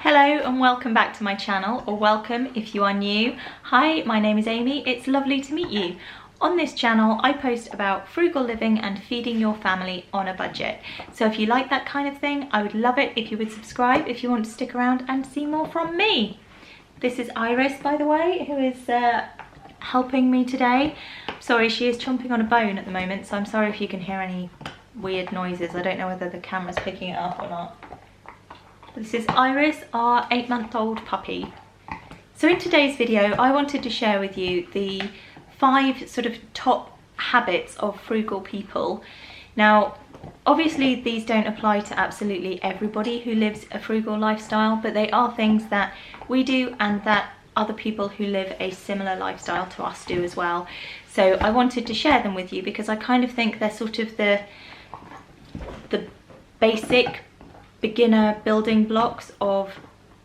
Hello and welcome back to my channel, or welcome if you are new. Hi, my name is Amy. It's lovely to meet you. On this channel, I post about frugal living and feeding your family on a budget. So if you like that kind of thing, I would love it if you would subscribe if you want to stick around and see more from me. This is Iris, by the way, who is helping me today. Sorry, she is chomping on a bone at the moment, so I'm sorry if you can hear any weird noises. I don't know whether the camera's picking it up or not. This is Iris, our 8-month-old puppy. So in today's video, I wanted to share with you the 5 sort of top habits of frugal people. Now, obviously these don't apply to absolutely everybody who lives a frugal lifestyle, but they are things that we do and that other people who live a similar lifestyle to us do as well. So I wanted to share them with you because I kind of think they're sort of the basic beginner building blocks of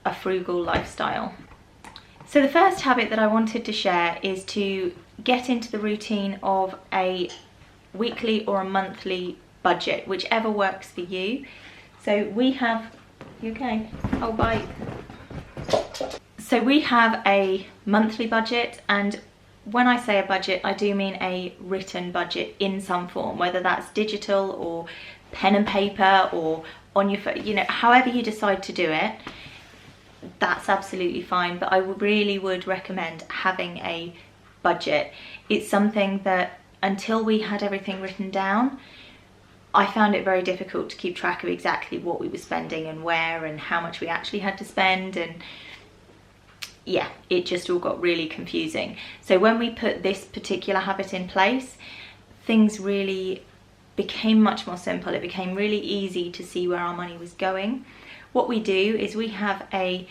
a frugal lifestyle. So the first habit that I wanted to share is to get into the routine of a weekly or a monthly budget, whichever works for you. So we have, you okay? Oh, bye. So we have a monthly budget, and when I say a budget, I do mean a written budget in some form, whether that's digital or pen and paper or on your phone, you know, however you decide to do it, that's absolutely fine. But I really would recommend having a budget. It's something that until we had everything written down, I found it very difficult to keep track of exactly what we were spending and where and how much we actually had to spend, and yeah, it just all got really confusing. So when we put this particular habit in place, things really became much more simple. It became really easy to see where our money was going. What we do is we have a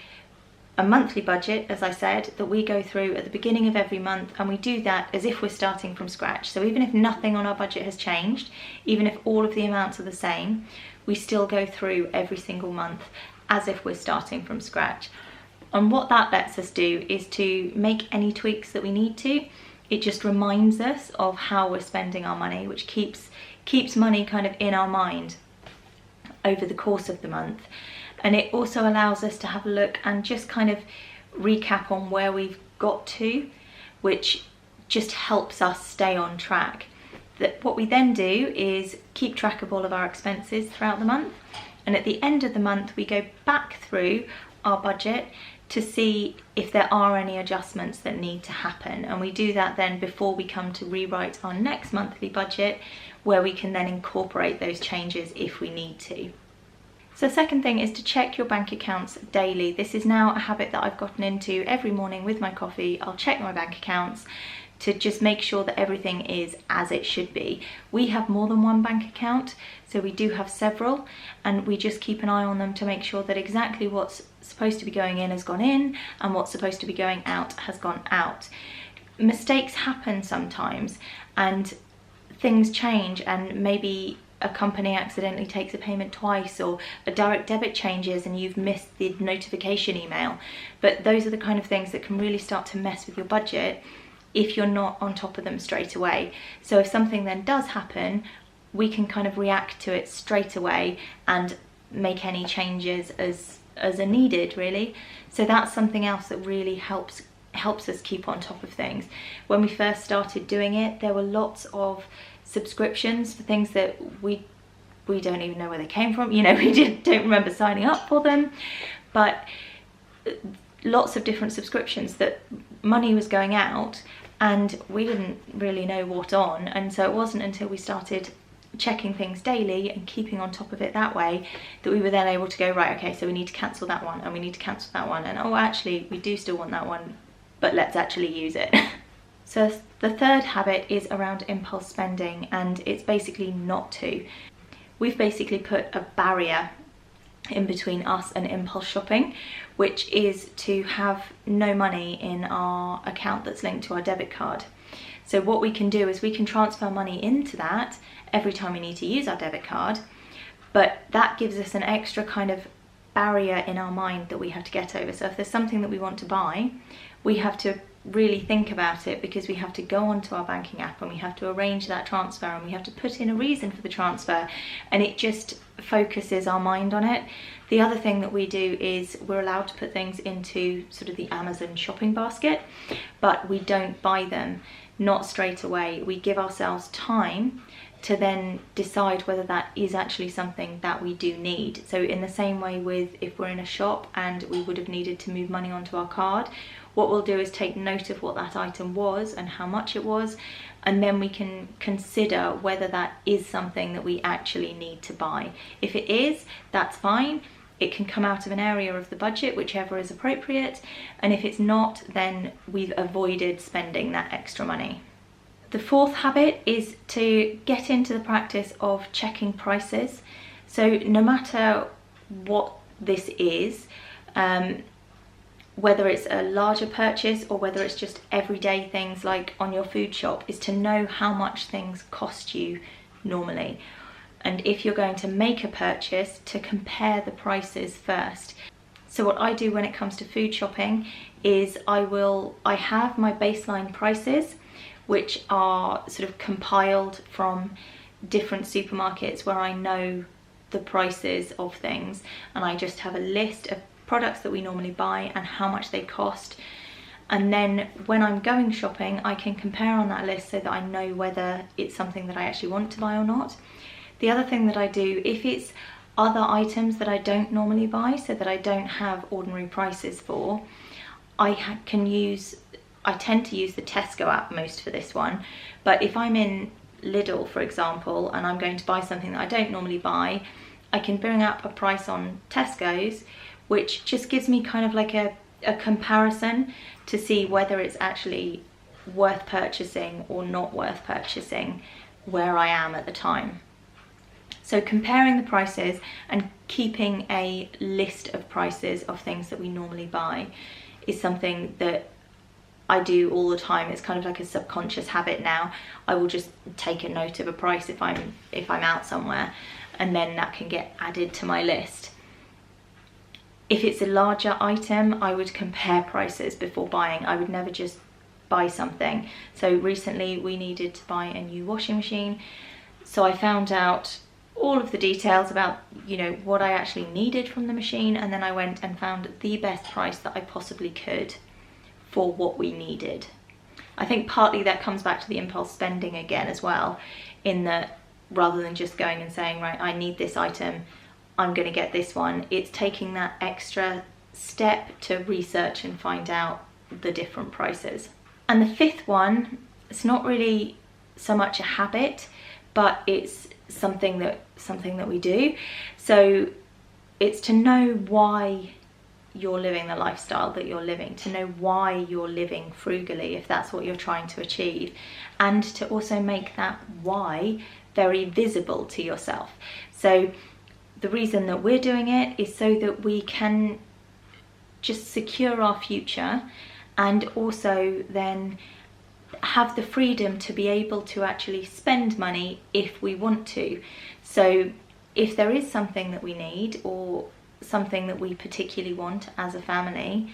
monthly budget, as I said, that we go through at the beginning of every month, and we do that as if we're starting from scratch. So even if nothing on our budget has changed, even if all of the amounts are the same, we still go through every single month as if we're starting from scratch. And what that lets us do is to make any tweaks that we need to. It just reminds us of how we're spending our money, which keeps money kind of in our mind over the course of the month. And it also allows us to have a look and just kind of recap on where we've got to, which just helps us stay on track. What we then do is keep track of all of our expenses throughout the month, and at the end of the month we go back through our budget to see if there are any adjustments that need to happen, and we do that then before we come to rewrite our next monthly budget, where we can then incorporate those changes if we need to. So the second thing is to check your bank accounts daily. This is now a habit that I've gotten into. Every morning with my coffee, I'll check my bank accounts to just make sure that everything is as it should be. We have more than one bank account, so we do have several, and we just keep an eye on them to make sure that exactly what's supposed to be going in has gone in and what's supposed to be going out has gone out. Mistakes happen sometimes and things change, and maybe a company accidentally takes a payment twice, or a direct debit changes and you've missed the notification email. But those are the kind of things that can really start to mess with your budget if you're not on top of them straight away. So if something then does happen, we can kind of react to it straight away and make any changes as are needed, really. So that's something else that really helps us keep on top of things. When we first started doing it, there were lots of subscriptions for things that we don't even know where they came from. You know, we don't remember signing up for them, but lots of different subscriptions that money was going out and we didn't really know what on. And so it wasn't until we started checking things daily and keeping on top of it that way that we were then able to go, right, okay, so we need to cancel that one, and we need to cancel that one, and oh, actually we do still want that one, but let's actually use it. So the third habit is around impulse spending, and it's basically not to. We've basically put a barrier in between us and impulse shopping, which is to have no money in our account that's linked to our debit card. So what we can do is we can transfer money into that every time we need to use our debit card, but that gives us an extra kind of barrier in our mind that we have to get over. So if there's something that we want to buy, we have to really think about it, because we have to go onto our banking app and we have to arrange that transfer and we have to put in a reason for the transfer, and it just focuses our mind on it. The other thing that we do is we're allowed to put things into sort of the Amazon shopping basket, but we don't buy them, not straight away. We give ourselves time to then decide whether that is actually something that we do need. So in the same way with if we're in a shop and we would have needed to move money onto our card, what we'll do is take note of what that item was and how much it was, and then we can consider whether that is something that we actually need to buy. If it is, that's fine. It can come out of an area of the budget, whichever is appropriate, and if it's not, then we've avoided spending that extra money. The fourth habit is to get into the practice of checking prices. So no matter what this is, whether it's a larger purchase or whether it's just everyday things like on your food shop, is to know how much things cost you normally. And if you're going to make a purchase, to compare the prices first. So what I do when it comes to food shopping is I have my baseline prices, which are sort of compiled from different supermarkets where I know the prices of things, and I just have a list of products that we normally buy and how much they cost. And then when I'm going shopping, I can compare on that list so that I know whether it's something that I actually want to buy or not. The other thing that I do, if it's other items that I don't normally buy, so that I don't have ordinary prices for, I tend to use the Tesco app most for this one. But if I'm in Lidl, for example, and I'm going to buy something that I don't normally buy, I can bring up a price on Tesco's, which just gives me kind of like a comparison to see whether it's actually worth purchasing or not worth purchasing where I am at the time. So comparing the prices and keeping a list of prices of things that we normally buy is something that I do all the time. It's kind of like a subconscious habit now. I will just take a note of a price if I'm out somewhere, and then that can get added to my list. If it's a larger item, I would compare prices before buying. I would never just buy something. So recently we needed to buy a new washing machine. So I found out all of the details about, you know, what I actually needed from the machine, and then I went and found the best price that I possibly could for what we needed. I think partly that comes back to the impulse spending again as well, in that rather than just going and saying, right, I need this item, I'm going to get this one, it's taking that extra step to research and find out the different prices. And the fifth one, it's not really so much a habit, but it's something that we do. So it's to know why you're living the lifestyle that you're living, to know why you're living frugally if that's what you're trying to achieve, and to also make that why very visible to yourself. So the reason that we're doing it is so that we can just secure our future, and also then have the freedom to be able to actually spend money if we want to. So if there is something that we need or something that we particularly want as a family,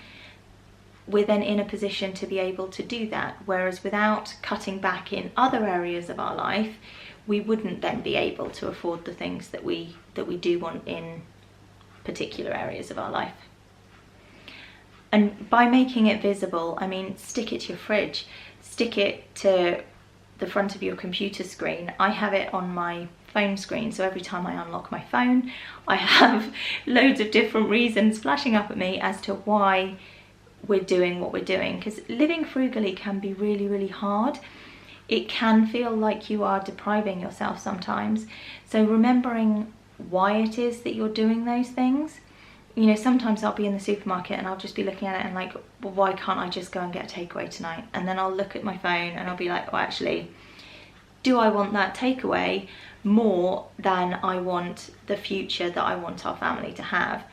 we're then in a position to be able to do that. Whereas without cutting back in other areas of our life, we wouldn't then be able to afford the things that we do want in particular areas of our life. And by making it visible, I mean, stick it to your fridge, stick it to the front of your computer screen. I have it on my phone screen, so every time I unlock my phone, I have loads of different reasons flashing up at me as to why we're doing what we're doing. Because living frugally can be really, really hard. It can feel like you are depriving yourself sometimes. So remembering why it is that you're doing those things. You know, sometimes I'll be in the supermarket and I'll just be looking at it and like, well, why can't I just go and get a takeaway tonight? And then I'll look at my phone and I'll be like, well, actually, do I want that takeaway more than I want the future that I want our family to have?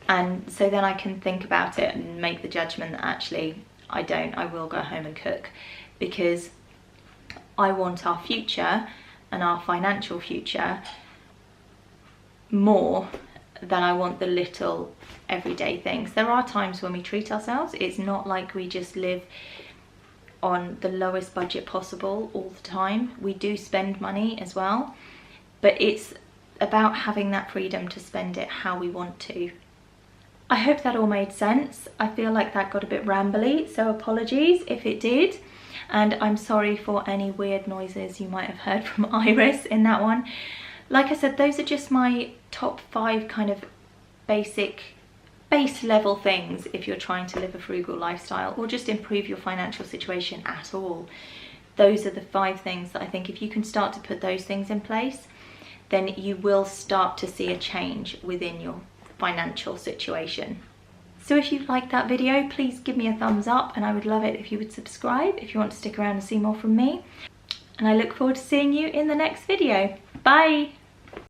And so then I can think about it and make the judgment that actually I don't. I will go home and cook, because I want our future and our financial future more than I want the little everyday things. There are times when we treat ourselves. It's not like we just live on the lowest budget possible all the time. We do spend money as well, but it's about having that freedom to spend it how we want to. I hope that all made sense. I feel like that got a bit rambly, so apologies if it did. And I'm sorry for any weird noises you might have heard from Iris in that one. Like I said, those are just my top 5 kind of base level things if you're trying to live a frugal lifestyle or just improve your financial situation at all. Those are the 5 things that I think if you can start to put those things in place, then you will start to see a change within your financial situation. So if you liked that video, please give me a thumbs up, and I would love it if you would subscribe if you want to stick around and see more from me. And I look forward to seeing you in the next video. Bye!